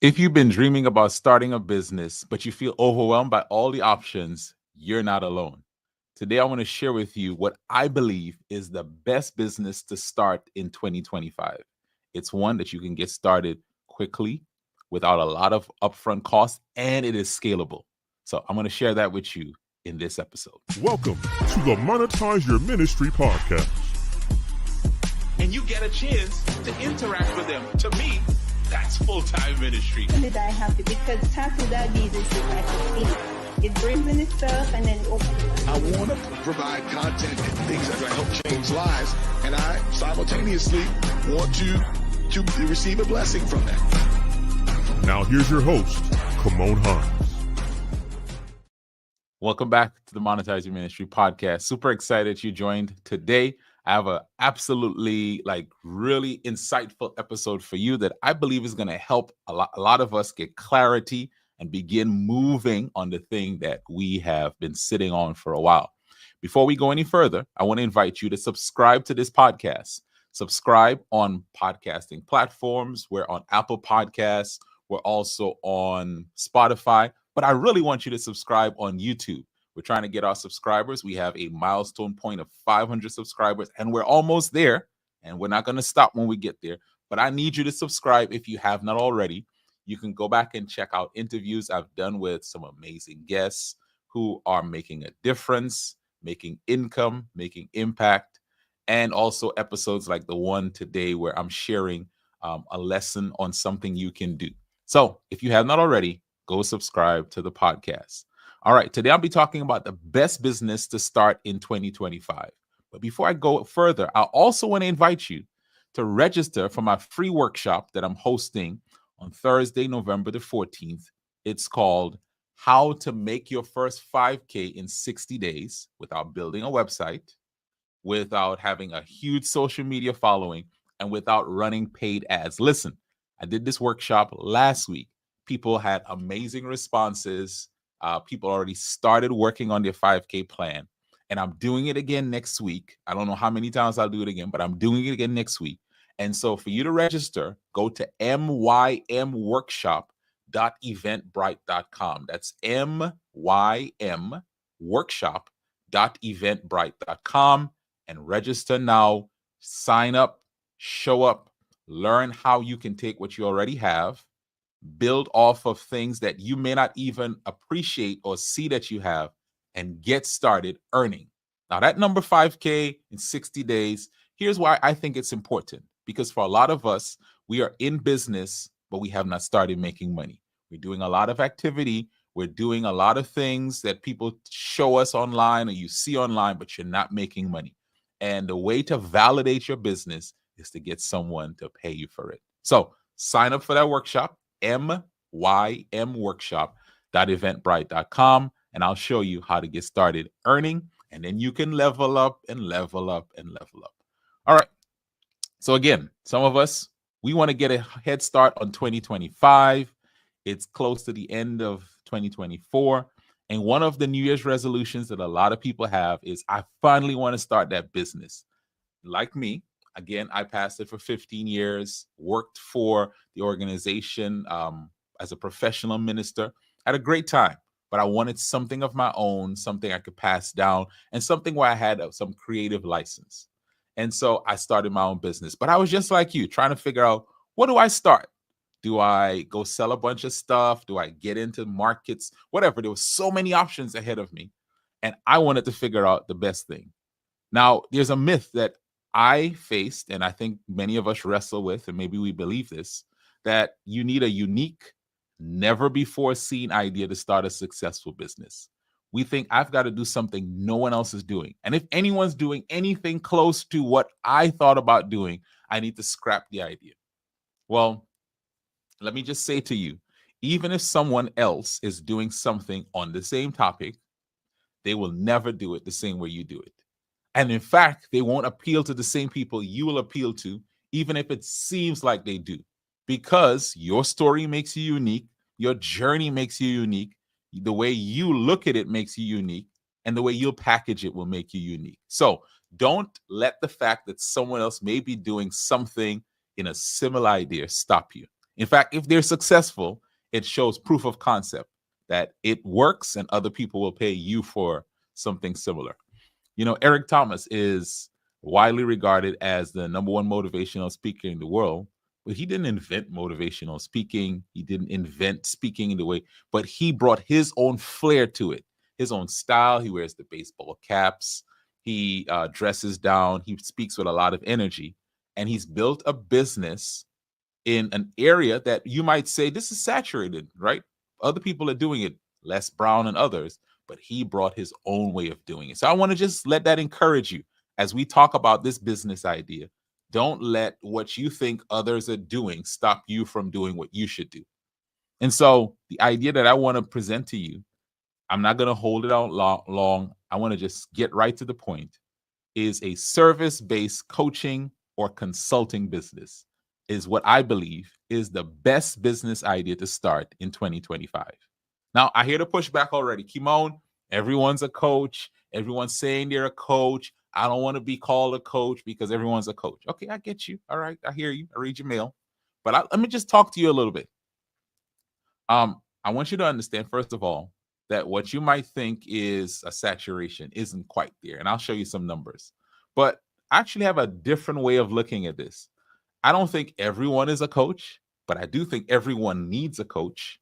If you've been dreaming about starting a business, but you feel overwhelmed by all the options, you're not alone. Today, I want to share with you what I believe is the best business to start in 2025. It's one that you can get started quickly without a lot of upfront costs, and it is scalable. So, I'm going to share that with you in this episode. Welcome to the Monetize Your Ministry podcast. And you get a chance to interact with them. To me, that's full-time ministry. Did I have to? Because half of that business is like a fee. It brings in itself and then it opens it. I want to provide content and things that are going to help change lives, and I simultaneously want to receive a blessing from that. Now here's your host, Kymone. Welcome back to the Monetize Your Ministry podcast. Super excited you joined today. I have a absolutely really insightful episode for you that I believe is going to help a lot of us get clarity and begin moving on the thing that we have been sitting on for a while. Before we go any further, I want to invite you to subscribe to this podcast. Subscribe on podcasting platforms. We're on Apple Podcasts. We're also on Spotify. But I really want you to subscribe on YouTube. We're trying to get our subscribers. We have a milestone point of 500 subscribers, and we're almost there. And we're not going to stop when we get there. But I need you to subscribe if you have not already. You can go back and check out interviews I've done with some amazing guests who are making a difference, making income, making impact, and also episodes like the one today where I'm sharing a lesson on something you can do. So if you have not already, go subscribe to the podcast. All right, today I'll be talking about the best business to start in 2025. But before I go further, I also want to invite you to register for my free workshop that I'm hosting on Thursday, November the 14th. It's called How to Make Your First 5K in 60 Days Without Building a Website, without having a huge social media following, and without running paid ads. Listen, I did this workshop last week. People had amazing responses. People already started working on their 5K plan. And I'm doing it again next week. I don't know how many times I'll do it again, but I'm doing it again next week. And so for you to register, go to mymworkshop.eventbrite.com. That's mymworkshop.eventbrite.com and register now. Sign up, show up, learn how you can take what you already have, build off of things that you may not even appreciate or see that you have, and get started earning. Now, that number 5K in 60 days, here's why I think it's important. Because for a lot of us, we are in business, but we have not started making money. We're doing a lot of activity. We're doing a lot of things that people show us online or you see online, but you're not making money. And the way to validate your business is to get someone to pay you for it. So sign up for that workshop, mymworkshop.eventbrite.com, and I'll show you how to get started earning, and then you can level up and level up and level up. All right. So again, some of us, we want to get a head start on 2025. It's close to the end of 2024. And one of the New Year's resolutions that a lot of people have is I finally want to start that business. Like me, again, I pastored for 15 years, worked for the organization as a professional minister, had a great time, but I wanted something of my own, something I could pass down, and something where I had some creative license. And so I started my own business, but I was just like you, trying to figure out, what do I start? Do I go sell a bunch of stuff? Do I get into markets? Whatever. There were so many options ahead of me, and I wanted to figure out the best thing. Now, there's a myth that I faced, and I think many of us wrestle with, and maybe we believe this, that you need a unique, never before seen idea to start a successful business. We think I've got to do something no one else is doing. And if anyone's doing anything close to what I thought about doing, I need to scrap the idea. Well, let me just say to you, even if someone else is doing something on the same topic, they will never do it the same way you do it. And in fact, they won't appeal to the same people you will appeal to, even if it seems like they do, because your story makes you unique. Your journey makes you unique. The way you look at it makes you unique, and the way you'll package it will make you unique. So don't let the fact that someone else may be doing something in a similar idea stop you. In fact, if they're successful, it shows proof of concept that it works and other people will pay you for something similar. You know, Eric Thomas is widely regarded as the #1 motivational speaker in the world, but he didn't invent motivational speaking. He didn't invent speaking in the way, but he brought his own flair to it, his own style. He wears the baseball caps. He dresses down. He speaks with a lot of energy, and he's built a business in an area that you might say this is saturated, right? Other people are doing it, less brown than others, but he brought his own way of doing it. So I want to just let that encourage you as we talk about this business idea. Don't let what you think others are doing stop you from doing what you should do. And so the idea that I want to present to you, I'm not going to hold it out long. I want to just get right to the point, is a service-based coaching or consulting business is what I believe is the best business idea to start in 2025. Now, I hear the pushback already. Kymone, everyone's a coach. Everyone's saying they're a coach. I don't want to be called a coach because everyone's a coach. Okay, I get you. All right, I hear you. I read your mail. But let me just talk to you a little bit. I want you to understand, first of all, that what you might think is a saturation isn't quite there. And I'll show you some numbers. But I actually have a different way of looking at this. I don't think everyone is a coach, but I do think everyone needs a coach.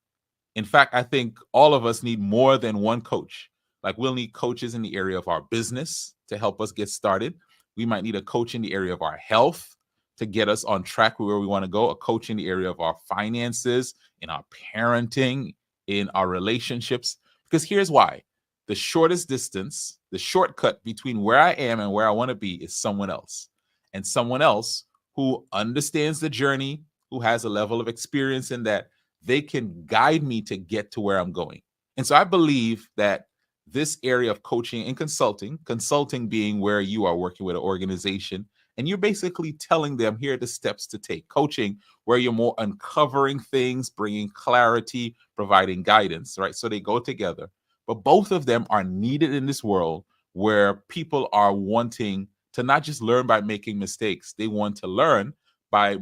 In fact, I think all of us need more than one coach. Like, we'll need coaches in the area of our business to help us get started. We might need a coach in the area of our health to get us on track where we want to go, a coach in the area of our finances, in our parenting, in our relationships. Because here's why. The shortest distance, the shortcut between where I am and where I want to be is someone else. And someone else who understands the journey, who has a level of experience in that, they can guide me to get to where I'm going. And so I believe that this area of coaching and consulting being where you are working with an organization and you're basically telling them, here are the steps to take. Coaching, where you're more uncovering things, bringing clarity, providing guidance, right? So they go together. But both of them are needed in this world where people are wanting to not just learn by making mistakes. They want to learn by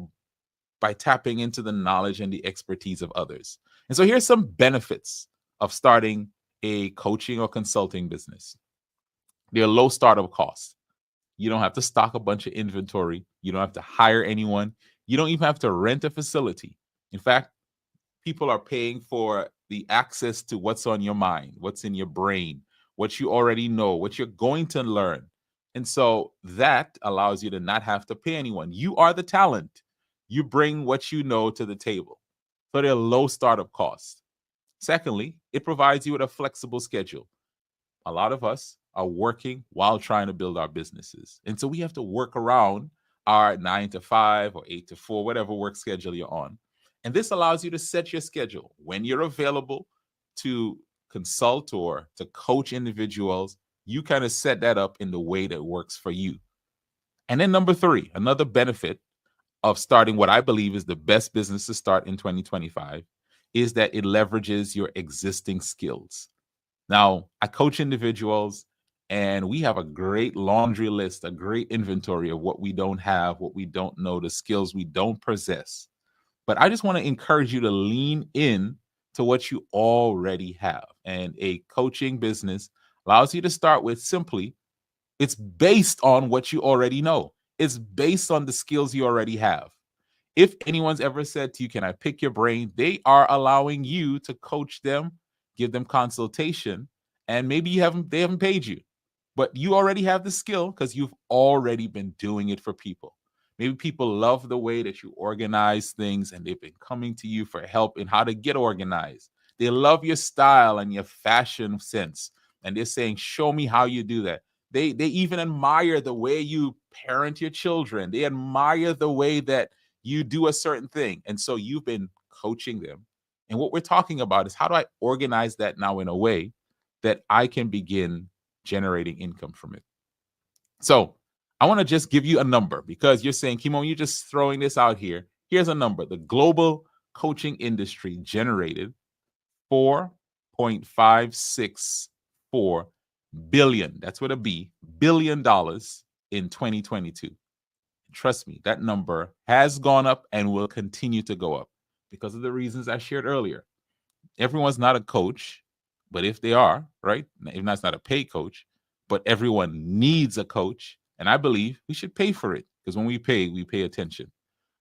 tapping into the knowledge and the expertise of others. And so here's some benefits of starting a coaching or consulting business. They're low startup costs. You don't have to stock a bunch of inventory. You don't have to hire anyone. You don't even have to rent a facility. In fact, people are paying for the access to what's on your mind, what's in your brain, what you already know, what you're going to learn. And so that allows you to not have to pay anyone. You are the talent. You bring what you know to the table. So they're low startup costs. Secondly, it provides you with a flexible schedule. A lot of us are working while trying to build our businesses. And so we have to work around our 9 to 5 or 8 to 4, whatever work schedule you're on. And this allows you to set your schedule when you're available to consult or to coach individuals. You kind of set that up in the way that works for you. And then number 3, another benefit of starting what I believe is the best business to start in 2025 is that it leverages your existing skills. Now, I coach individuals and we have a great laundry list, a great inventory of what we don't have, what we don't know, the skills we don't possess. But I just want to encourage you to lean in to what you already have. And a coaching business allows you to start with simply, it's based on what you already know. It's based on the skills you already have. If anyone's ever said to you, can I pick your brain? They are allowing you to coach them, give them consultation, and maybe they haven't paid you, but you already have the skill because you've already been doing it for people. Maybe people love the way that you organize things and they've been coming to you for help in how to get organized. They love your style and your fashion sense. And they're saying, show me how you do that. They even admire the way you parent your children. They admire the way that you do a certain thing. And so you've been coaching them. And what we're talking about is, how do I organize that now in a way that I can begin generating income from it? So I want to just give you a number, because you're saying, Kymone, you're just throwing this out here. Here's a number. The global coaching industry generated $4.564 billion, that's with a B, $billion in 2022. Trust me, that number has gone up and will continue to go up. because of the reasons I shared earlier. Everyone's not a coach, but if they are, right? Even that's not a paid coach, but everyone needs a coach. And I believe we should pay for it because when we pay attention.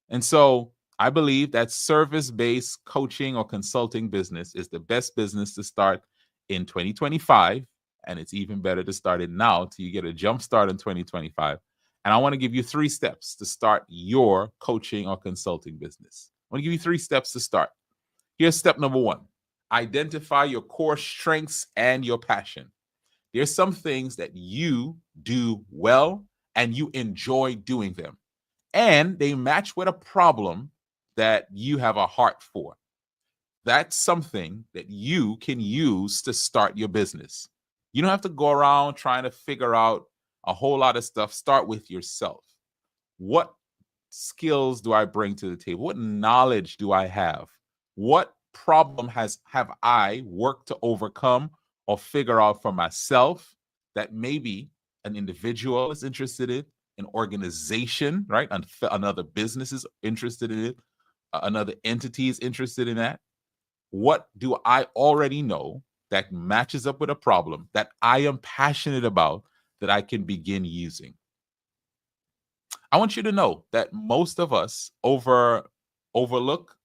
And so I believe that service-based coaching or consulting business is the best business to start in 2025. And it's even better to start it now till you get a jump start in 2025. And I want to give you 3 steps to start your coaching or consulting business. I want to give you 3 steps to start. Here's step number 1. Identify your core strengths and your passion. There's some things that you do well and you enjoy doing them, and they match with a problem that you have a heart for. That's something that you can use to start your business. You don't have to go around trying to figure out a whole lot of stuff. Start with yourself. What skills do I bring to the table? What knowledge do I have? What problem have I worked to overcome or figure out for myself that maybe an individual is interested in, an organization, right? Another business is interested in it, another entity is interested in that. What do I already know that matches up with a problem that I am passionate about that I can begin using? I want you to know that most of us overlook,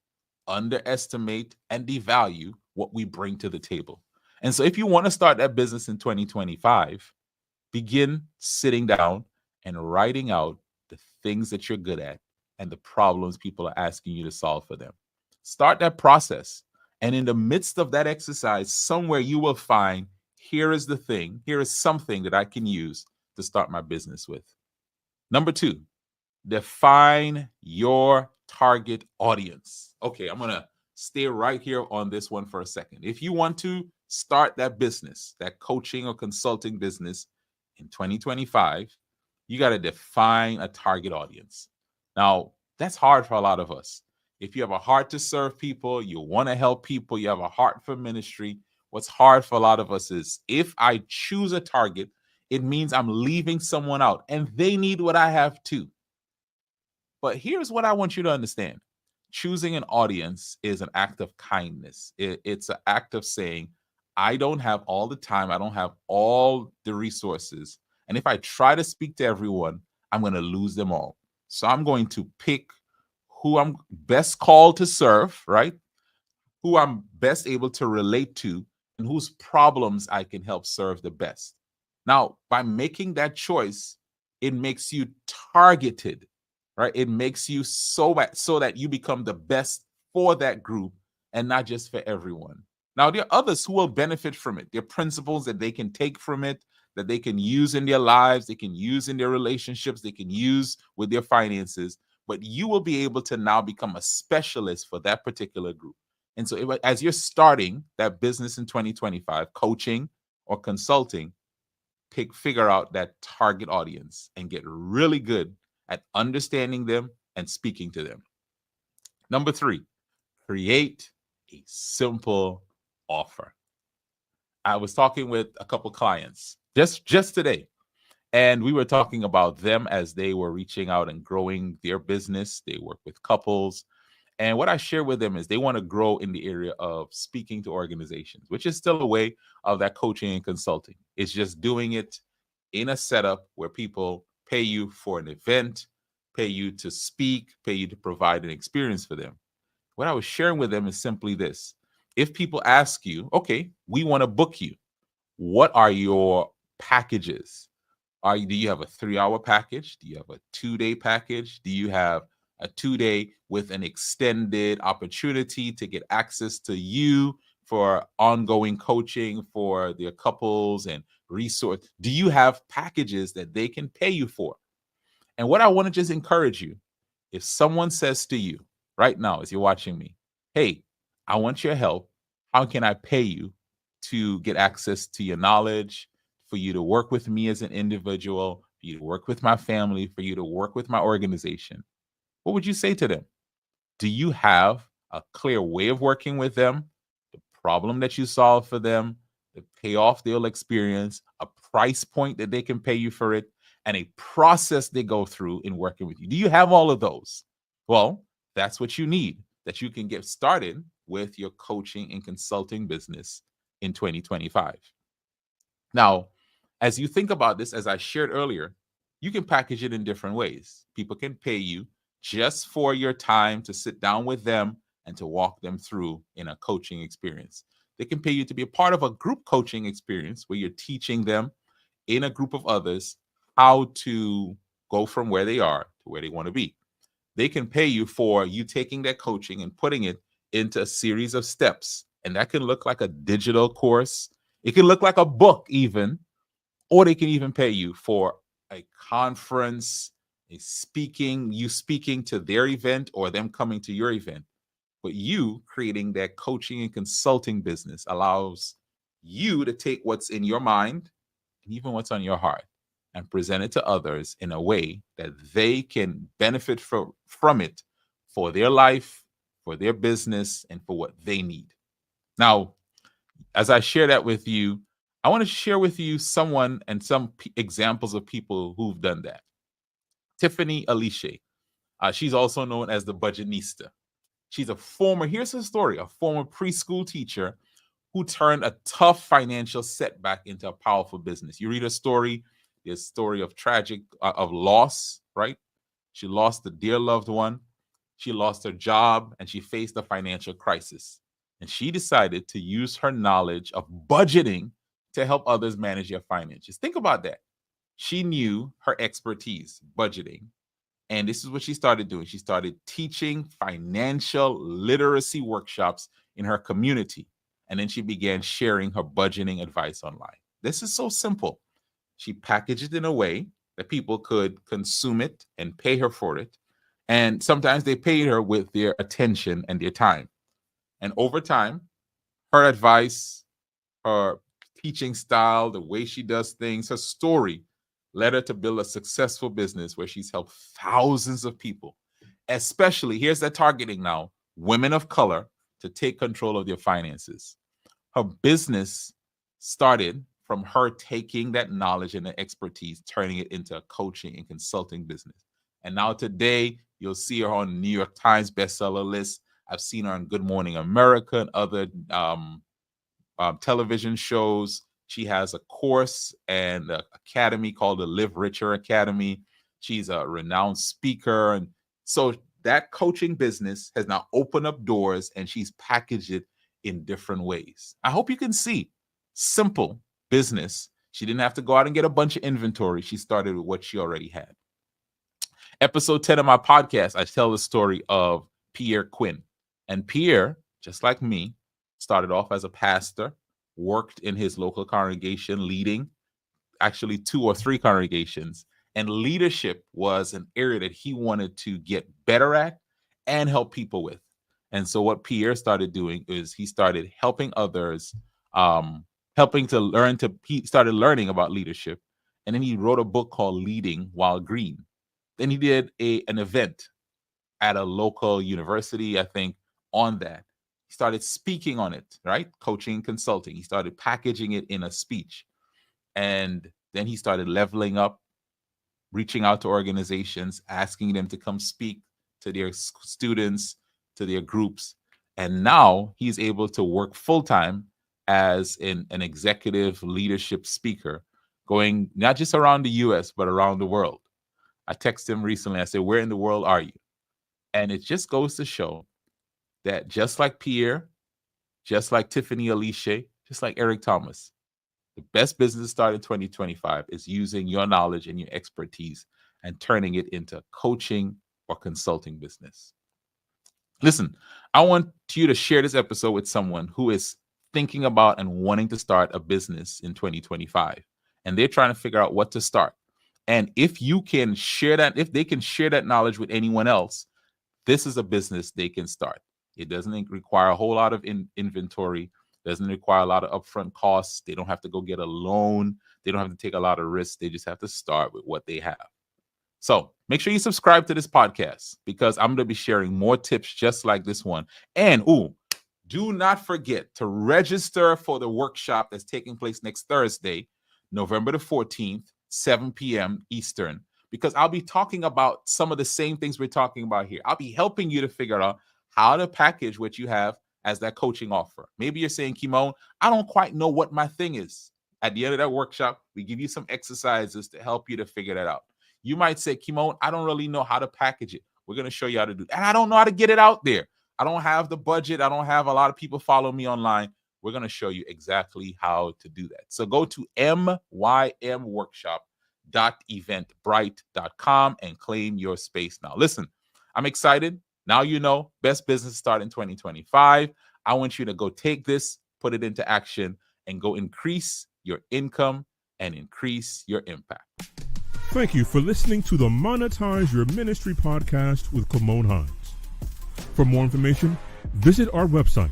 underestimate, and devalue what we bring to the table. And so if you want to start that business in 2025, begin sitting down and writing out the things that you're good at and the problems people are asking you to solve for them. Start that process. And in the midst of that exercise, somewhere you will find, here is the thing, here is something that I can use to start my business with. Number 2, define your target audience. Okay, I'm going to stay right here on this one for a second. If you want to start that business, that coaching or consulting business in 2025, you got to define a target audience. Now, that's hard for a lot of us. If you have a heart to serve people, you want to help people, you have a heart for ministry, what's hard for a lot of us is if I choose a target, it means I'm leaving someone out and they need what I have too. But here's what I want you to understand. Choosing an audience is an act of kindness. It's an act of saying, I don't have all the time. I don't have all the resources. And if I try to speak to everyone, I'm going to lose them all. So I'm going to pick who I'm best called to serve, right? Who I'm best able to relate to and whose problems I can help serve the best. Now, by making that choice, it makes you targeted, right? It makes you so that you become the best for that group and not just for everyone. Now, there are others who will benefit from it. There are principles that they can take from it, that they can use in their lives, they can use in their relationships, they can use with their finances, but you will be able to now become a specialist for that particular group. And so as you're starting that business in 2025, coaching or consulting, figure out that target audience and get really good at understanding them and speaking to them. Number 3, create a simple offer. I was talking with a couple clients just today, and we were talking about them as they were reaching out and growing their business. They work with couples. And what I share with them is they want to grow in the area of speaking to organizations, which is still a way of that coaching and consulting. It's just doing it in a setup where people pay you for an event, pay you to speak, pay you to provide an experience for them. What I was sharing with them is simply this. If people ask you, okay, we want to book you, what are your packages? Do you have a 3-hour package? Do you have a 2-day package? Do you have a 2-day with an extended opportunity to get access to you for ongoing coaching for their couples and resource? Do you have packages that they can pay you for? And what I want to just encourage you, if someone says to you right now, as you're watching me, hey, I want your help. How can I pay you to get access to your knowledge, for you to work with me as an individual, for you to work with my family, for you to work with my organization? What would you say to them? Do you have a clear way of working with them, the problem that you solve for them, the payoff they'll experience, a price point that they can pay you for it, and a process they go through in working with you? Do you have all of those? Well, that's what you need. that you can get started with your coaching and consulting business in 2025. Now, as you think about this, as I shared earlier, you can package it in different ways. People can pay you just for your time to sit down with them and to walk them through in a coaching experience. They can pay you to be a part of a group coaching experience where you're teaching them in a group of others how to go from where they are to where they want to be. They can pay you for you taking that coaching and putting it into a series of steps. And that can look like a digital course. It can look like a book even, or they can even pay you for a conference, you speaking to their event or them coming to your event. But you creating that coaching and consulting business allows you to take what's in your mind and even what's on your heart and present it to others in a way that they can benefit from it for their life, for their business, and for what they need. Now, as I share that with you, I want to share with you someone and some examples of people who've done that. Tiffany Alicia. She's also known as the Budgetnista. She's here's her story, a former preschool teacher who turned a tough financial setback into a powerful business. You read her story, the story of of loss, right? She lost a dear loved one. She lost her job and she faced a financial crisis. And she decided to use her knowledge of budgeting to help others manage their finances. Think about that. She knew her expertise, budgeting. And this is what she started doing. She started teaching financial literacy workshops in her community. And then she began sharing her budgeting advice online. This is so simple. She packaged it in a way that people could consume it and pay her for it. And sometimes they paid her with their attention and their time. And over time, her advice, her teaching style, the way she does things, her story led her to build a successful business where she's helped thousands of people, especially, here's that targeting now, women of color, to take control of their finances. Her business started from her taking that knowledge and the expertise, turning it into a coaching and consulting business. And now today, you'll see her on New York Times bestseller list. I've seen her on Good Morning America and other television shows. She has a course and an academy called the Live Richer Academy. She's a renowned speaker. And so that coaching business has now opened up doors and she's packaged it in different ways. I hope you can see simple business. She didn't have to go out and get a bunch of inventory. She started with what she already had. Episode 10 of my podcast, I tell the story of Pierre Quinn. And Pierre, just like me, started off as a pastor, worked in his local congregation, leading actually 2 or 3 congregations. And leadership was an area that he wanted to get better at and help people with. And so what Pierre started doing is he started helping others, he started learning about leadership. And then he wrote a book called Leading While Green. Then he did an event at a local university, I think, on that. He started speaking on it, right? Coaching and consulting. He started packaging it in a speech. And then he started leveling up, reaching out to organizations, asking them to come speak to their students, to their groups. And now he's able to work full-time as an executive leadership speaker, going not just around the US, but around the world. I texted him recently. I said, where in the world are you? And it just goes to show that just like Pierre, just like Tiffany Alicia, just like Eric Thomas, the best business to start in 2025 is using your knowledge and your expertise and turning it into coaching or consulting business. Listen, I want you to share this episode with someone who is thinking about and wanting to start a business in 2025. And they're trying to figure out what to start. And if you can share that, if they can share that knowledge with anyone else, this is a business they can start. It doesn't require a whole lot of inventory. Doesn't require a lot of upfront costs. They don't have to go get a loan. They don't have to take a lot of risks. They just have to start with what they have. So make sure you subscribe to this podcast because I'm going to be sharing more tips just like this one. And do not forget to register for the workshop that's taking place next Thursday, November the 14th, 7 p.m. Eastern, because I'll be talking about some of the same things we're talking about here. I'll be helping you to figure out how to package what you have as that coaching offer. Maybe you're saying, Kymone, I don't quite know what my thing is. At the end of that workshop, we give you some exercises to help you to figure that out. You might say, Kymone, I don't really know how to package it. We're going to show you how to do it. And I don't know how to get it out there. I don't have the budget. I don't have a lot of people follow me online. We're going to show you exactly how to do that. So go to mymworkshop.eventbrite.com and claim your space now. Listen, I'm excited. Now you know, best business start in 2025. I want you to go take this, put it into action, and go increase your income and increase your impact. Thank you for listening to the Monetize Your Ministry podcast with Kymone Hines. For more information, visit our website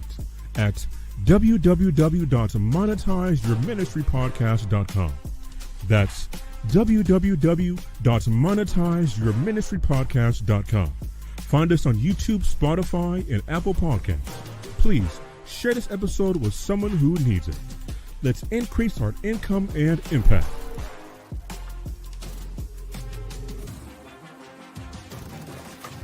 at www.monetizeyourministrypodcast.com. That's www.monetizeyourministrypodcast.com. Find us on YouTube, Spotify, and Apple Podcasts. Please share this episode with someone who needs it. Let's increase our income and impact.